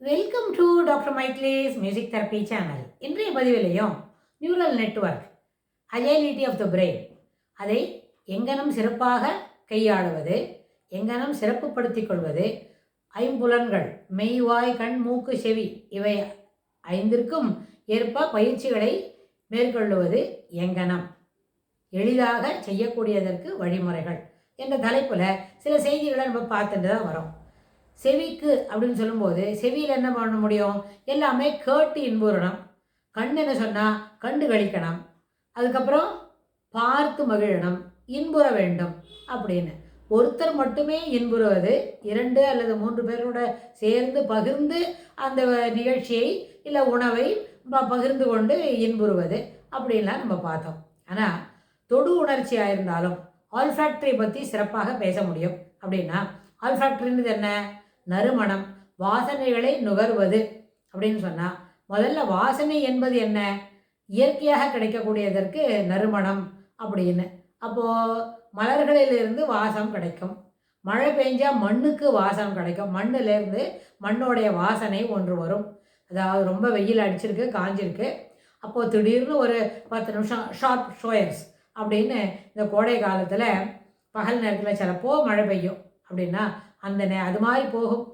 Welcome to doctor Michael's music therapy channel. இன்றைய பதிவிலையும் neural network agility of the brain, அதை எங்கனம் சிறப்பாக கையாளுவது, எங்கனம் சிறப்புப்படுத்திக் கொள்வது, ஐம்புலன்கள் மெய் வாய் கண் மூக்கு செவி இவை ஐந்திற்கும் ஏற்ப பயிற்சிகளை மேற்கொள்ளுவது எங்கனம் எளிதாக செய்யக்கூடியதற்கு வழிமுறைகள் என்ற தலைப்பில் சில செய்திகளை நம்ம பார்த்துட்டு தான் வரோம். செவிக்கு அப்படின்னு சொல்லும்போது செவியில் என்ன பண்ண முடியும்? எல்லாமே கேட்டு இன்புறணும். கண் என்ன சொன்னால் கண்டு கழிக்கணும், அதுக்கப்புறம் பார்த்து மகிழணும், இன்புற வேண்டும் அப்படின்னு. ஒருத்தர் மட்டுமே இன்புறுவது, 2 அல்லது 3 பேரோட சேர்ந்து பகிர்ந்து அந்த நிகழ்ச்சியை இல்லை உணவை பகிர்ந்து கொண்டு இன்புறுவது அப்படின்லாம் நம்ம பார்த்தோம். ஆனால் தொடு உணர்ச்சியாக இருந்தாலும் ஆல்ஃபேக்டரி பற்றி சிறப்பாக பேச முடியும். அப்படின்னா ஆல்ஃபேக்டரின்றது என்ன? நறுமணம், வாசனைகளை நுகர்வது அப்படின்னு சொன்னால், முதல்ல வாசனை என்பது என்ன? இயற்கையாக கிடைக்கக்கூடியதற்கு நறுமணம் அப்படின்னு. அப்போது மலர்களிலிருந்து வாசம் கிடைக்கும், மழை பெஞ்சால் மண்ணுக்கு வாசம் கிடைக்கும், மண்ணிலேருந்து மண்ணோடைய வாசனை ஒன்று வரும். அதாவது ரொம்ப வெயில் அடிச்சிருக்கு, காஞ்சிருக்கு, அப்போது திடீர்னு ஒரு 10 நிமிஷம் ஷார்ப் ஷோயர்ஸ் அப்படின்னு இந்த கோடை காலத்தில் பகல் நேரத்தில் சிலப்போ மழை பெய்யும். அப்படின்னா அது மாதிரி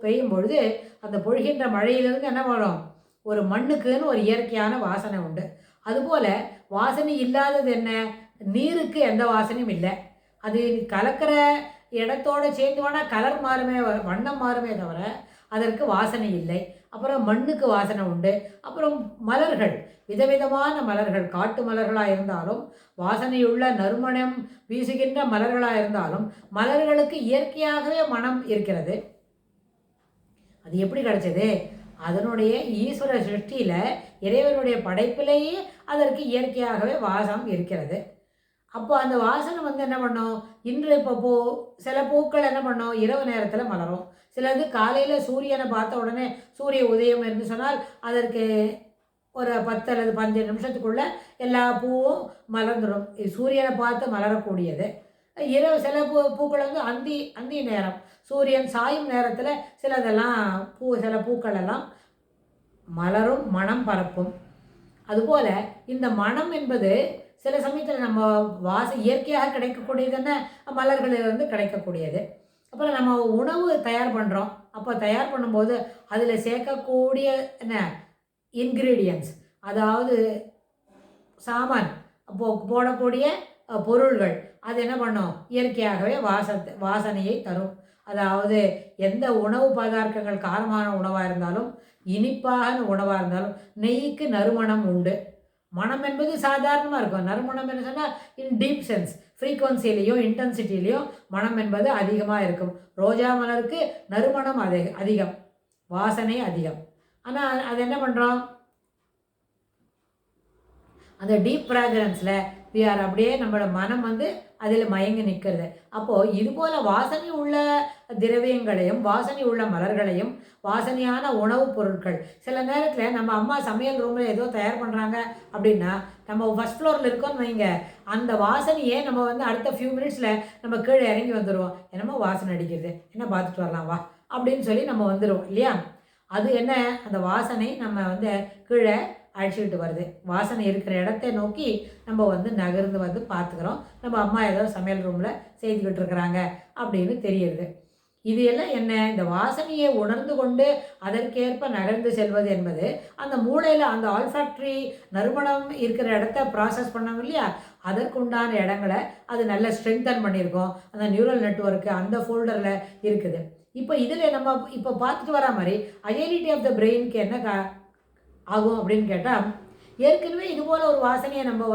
பெய்யும் பொழுது அந்த பொழிகின்ற மழையிலிருந்து என்ன வரும்? ஒரு மண்ணுக்குன்னு ஒரு இயற்கையான வாசனை உண்டு. அதுபோல் வாசனை இல்லாதது என்ன? நீருக்கு எந்த வாசனையும் இல்லை. அது கலக்கிற இடத்தோடு சேர்ந்து வேணால் கலர் மாறுமே, வண்ணம் மாறுமே தவிர அதற்கு வாசனை இல்லை. அப்புறம் மண்ணுக்கு வாசனை உண்டு. அப்புறம் மலர்கள், விதவிதமான மலர்கள், காட்டு மலர்களாக இருந்தாலும், வாசனையுள்ள நறுமணம் வீசுகின்ற மலர்களாக இருந்தாலும், மலர்களுக்கு இயற்கையாகவே மனம் இருக்கிறது. அது எப்படி கிடைச்சது? அதனுடைய ஈஸ்வர சிருஷ்டியில், இறைவனுடைய படைப்பிலேயே அதற்கு இயற்கையாகவே வாசம் இருக்கிறது. அப்போ அந்த வாசனை என்ன பண்ணோம்? இன்று இப்போ சில பூக்கள் என்ன பண்ணோம்? இரவு நேரத்தில் மலரும். சிலது காலையில் சூரியனை பார்த்த உடனே சூரிய உதயம் என்று சொன்னால் அதற்கு ஒரு 10 அல்லது 15 நிமிஷத்துக்குள்ளே எல்லா பூவும் மலர்ந்துடும். சூரியனை பார்த்து மலரக்கூடியது. இரவு சில பூக்கள் அந்தி நேரம், சூரியன் சாயும் நேரத்தில் சில பூக்கள் எல்லாம் மலரும், மனம் பரப்பும். அதுபோல் இந்த மனம் என்பது சில சமயத்தில் நம்ம இயற்கையாக கிடைக்கக்கூடியதுன்னு மலர்களிலிருந்து கிடைக்கக்கூடியது. அப்புறம் நம்ம உணவு தயார் பண்ணுறோம். அப்போ தயார் பண்ணும்போது அதில் சேர்க்கக்கூடிய என்ன இன்க்ரீடியன்ட்ஸ், அதாவது சாமான், போடக்கூடிய பொருள்கள், அது என்ன பண்ணும்? இயற்கையாகவே வாசனையை தரும். அதாவது எந்த உணவு பதார்த்தங்கள் காரமான உணவாக இருந்தாலும், இனிப்பான உணவாக இருந்தாலும், நெய்க்கு நறுமணம் உண்டு. மனம் என்பது சாதாரணமாக இருக்கும். நறுமணம் என்ன சொன்னால் இன் டீப் சென்ஸ், ஃப்ரீக்வன்சிலையும் இன்டென்சிட்டிலையும் மனம் என்பது அதிகமாக இருக்கும். ரோஜா மலருக்கு நறுமணம் அதிகம், வாசனை அதிகம். ஆனால் அது என்ன பண்ணுறோம்? அந்த டீப் ஃப்ராக்ரன்ஸில் அப்படியே நம்மளோட மனம் அதில் மயங்கி நிற்கிறது. அப்போது இதுபோல் வாசனை உள்ள திரவியங்களையும், வாசனை உள்ள மலர்களையும், வாசனையான உணவுப் பொருட்கள், சில நேரத்தில் நம்ம அம்மா சமையல் ரூமில் ஏதோ தயார் பண்ணுறாங்க அப்படின்னா, நம்ம ஃபஸ்ட் ஃப்ளோரில் இருக்கோம்னு வைங்க, அந்த வாசனையே நம்ம அடுத்த ஃபியூ மினிட்ஸில் நம்ம கீழே இறங்கி வந்துடுவோம். என்னமோ வாசனை அடிக்கிறது, என்ன பார்த்துட்டு வரலாம் வா அப்படின்னு சொல்லி நம்ம வந்துடுவோம் இல்லையா? அது என்ன? அந்த வாசனை நம்ம கீழே அழைச்சிக்கிட்டு வருது. வாசனை இருக்கிற இடத்தை நோக்கி நம்ம நகர்ந்து பார்த்துக்கிறோம். நம்ம அம்மா ஏதோ சமையல் ரூமில் செய்துக்கிட்டு இருக்கிறாங்க அப்படின்னு தெரியுது. இது எல்லாம் என்ன? இந்த வாசனையை உணர்ந்து கொண்டு அதற்கேற்ப நகர்ந்து செல்வது என்பது அந்த மூளையில் அந்த ஆல்ஃபேக்டரி நறுமணம் இருக்கிற இடத்த ப்ராசஸ் பண்ணோம் இல்லையா? அதற்குண்டான இடங்களை அது நல்ல ஸ்ட்ரென்தன் பண்ணியிருக்கோம். அந்த நியூரல் நெட்வொர்க்கு அந்த ஃபோல்டரில் இருக்குது. இப்போ இதில் நம்ம இப்போ பார்த்துட்டு வரா மாதிரி அஜைலிட்டி ஆஃப் த பிரெயினுக்கு என்ன ஆகும் அப்படின்னு கேட்டால், ஏற்கனவே இதுபோல் ஒரு வாசனையை நம்ம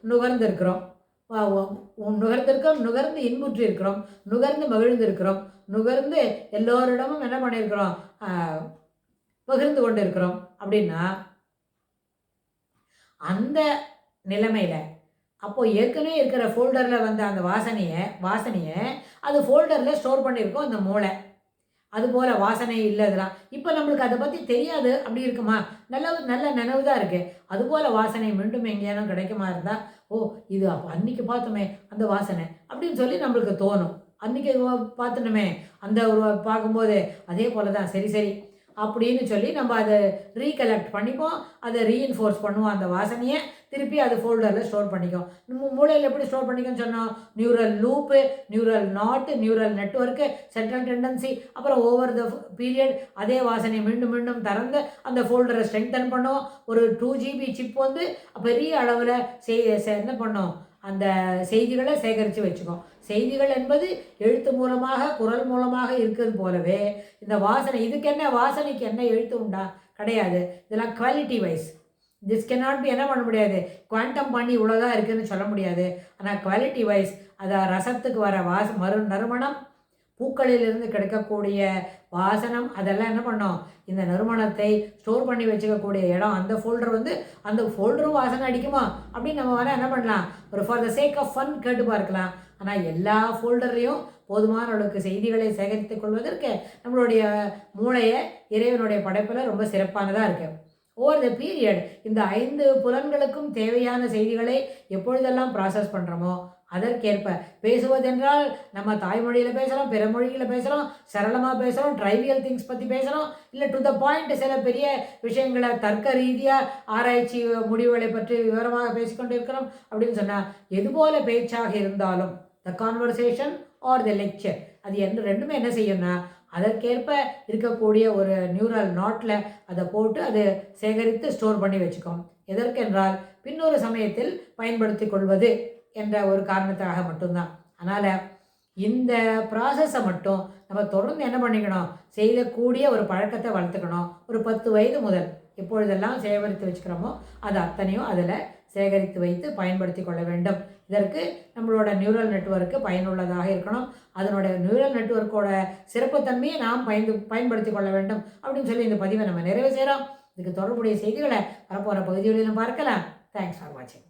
நுகர்ந்துருக்கிறோம், நுகர்ந்து இன்புற்று இருக்கிறோம், நுகர்ந்து மகிழ்ந்திருக்கிறோம், நுகர்ந்து எல்லோரிடமும் என்ன பண்ணியிருக்கிறோம்? பகிர்ந்து கொண்டு இருக்கிறோம். அப்படின்னா அந்த நிலைமையில் அப்போது ஏற்கனவே இருக்கிற ஃபோல்டரில் அந்த வாசனையை அது ஃபோல்டரில் ஸ்டோர் பண்ணியிருக்கோம் அந்த மூளை. அதுபோல் வாசனை இல்லை இதெல்லாம். இப்போ நம்மளுக்கு அதை பற்றி தெரியாது. அப்படி இருக்குமா? நல்ல நினைவு தான் இருக்குது. அதுபோல் வாசனை மீண்டும் எங்கேயாலும் கிடைக்குமா இருந்தால், ஓ இது அப்போ அன்றைக்கி பார்த்தோமே அந்த வாசனை அப்படின்னு சொல்லி நம்மளுக்கு தோணும். அன்றைக்கி பார்த்துனோமே அந்த ஒரு பார்க்கும்போது அதே போல் தான். சரி அப்படின்னு சொல்லி நம்ம அதை ரீகலெக்ட் பண்ணிப்போம், அதை ரீஇன்ஃபோர்ஸ் பண்ணுவோம். அந்த வாசனையை திருப்பி அது ஃபோல்டரில் ஸ்டோர் பண்ணிக்கும். நம்ம மூளையில் எப்படி ஸ்டோர் பண்ணிக்கோன்னு சொன்னோம்? நியூரல் லூப்பு, நியூரல் நாட்டு, நியூரல் நெட்வொர்க்கு, சென்ட்ரல் டெண்டன்சி, அப்புறம் ஓவர் த பீரியட் அதே வாசனை மீண்டும் மீண்டும் திறந்து அந்த ஃபோல்டரை ஸ்ட்ரெங்தன் பண்ணுவோம். ஒரு 2 GB சிப் வந்து பெரிய அளவில் என்ன பண்ணோம்? அந்த செய்திகளை சேகரித்து வச்சுக்கோம். செய்திகள் என்பது எழுத்து மூலமாக, குரல் மூலமாக இருக்கிறது போலவே இந்த வாசனை, இதுக்கு என்ன வாசனைக்கு என்ன எழுத்து உண்டா? கிடையாது. இதெல்லாம் quality wise. This cannot be என்ன பண்ண முடியாது, குவாண்டம் பண்ணி இவ்வளோதான் இருக்குதுன்னு சொல்ல முடியாது. ஆனால் குவாலிட்டி வைஸ் அதை ரசத்துக்கு வர நறுமணம், பூக்களிலிருந்து கிடைக்கக்கூடிய வாசனம், அதெல்லாம் என்ன பண்ணோம்? இந்த நறுமணத்தை ஸ்டோர் பண்ணி வச்சுக்கக்கூடிய இடம், அந்த ஃபோல்டர் வந்து அந்த ஃபோல்டரும் வாசனை அடிக்குமா அப்படின்னு நம்ம வேணால் என்ன பண்ணலாம், ஒரு for the sake of fun கேட்டு பார்க்கலாம். ஆனால் எல்லா ஃபோல்டர்லேயும் போதுமான அளவுக்கு செய்திகளை சேகரித்துக் கொள்வதற்கு நம்மளுடைய மூளையை இறைவனுடைய படைப்பில் ரொம்ப சிறப்பானதாக இருக்குது. ஓவர் த பீரியட் இந்த 5 புலன்களுக்கும் தேவையான செய்திகளை எப்பொழுதெல்லாம் ப்ராசஸ் பண்ணுறோமோ அதற்கேற்ப பேசுவதென்றால் நம்ம தாய்மொழியில் பேசுகிறோம், பிற மொழியில் பேசுகிறோம், சரளமாக பேசுகிறோம், ட்ரைவியல் திங்ஸ் பற்றி பேசுகிறோம், இல்லை டு த பாயிண்ட் சில பெரிய விஷயங்களை தர்க்க ரீதியாக ஆராய்ச்சி முடிவுகளை பற்றி விவரமாக பேசிக்கொண்டு இருக்கிறோம் அப்படின்னு சொன்னால், எதுபோல பேச்சாக இருந்தாலும் the conversation R the lecture, அது ரெண்டுமே என்ன செய்யும்னா அதற்கேற்ப இருக்கக்கூடிய ஒரு நியூரல் நாட்டில் அதை போட்டு அதை சேகரித்து ஸ்டோர் பண்ணி வச்சுக்கோம். எதற்கென்றால் பின்னொரு சமயத்தில் பயன்படுத்தி கொள்வது என்ற ஒரு காரணத்துக்காக மட்டும்தான். அதனால் இந்த ப்ராசஸை மட்டும் நம்ம தொடர்ந்து என்ன பண்ணிக்கணும், செய்யக்கூடிய ஒரு பழக்கத்தை வளர்த்துக்கணும். ஒரு 10 வயது முதல் எப்பொழுதெல்லாம் சேகரித்து வச்சுக்கிறோமோ அது அத்தனையும் அதில் சேகரித்து வைத்து பயன்படுத்தி கொள்ள வேண்டும். இதற்கு நம்மளோட நியூரல் நெட்வொர்க்கு பயனுள்ளதாக இருக்கணும். அதனுடைய நியூரல் நெட்வொர்க்கோட சிறப்புத்தன்மையை நாம் பயன்படுத்தி கொள்ள வேண்டும் அப்படின்னு சொல்லி இந்த பதிவை நம்ம நிறைவு செய்கிறோம். இதுக்கு தொடர்புடைய செய்திகளை வரப்போகிற பகுதிகளிலும் பார்க்கலாம். தேங்க்ஸ் ஃபார் வாட்சிங்.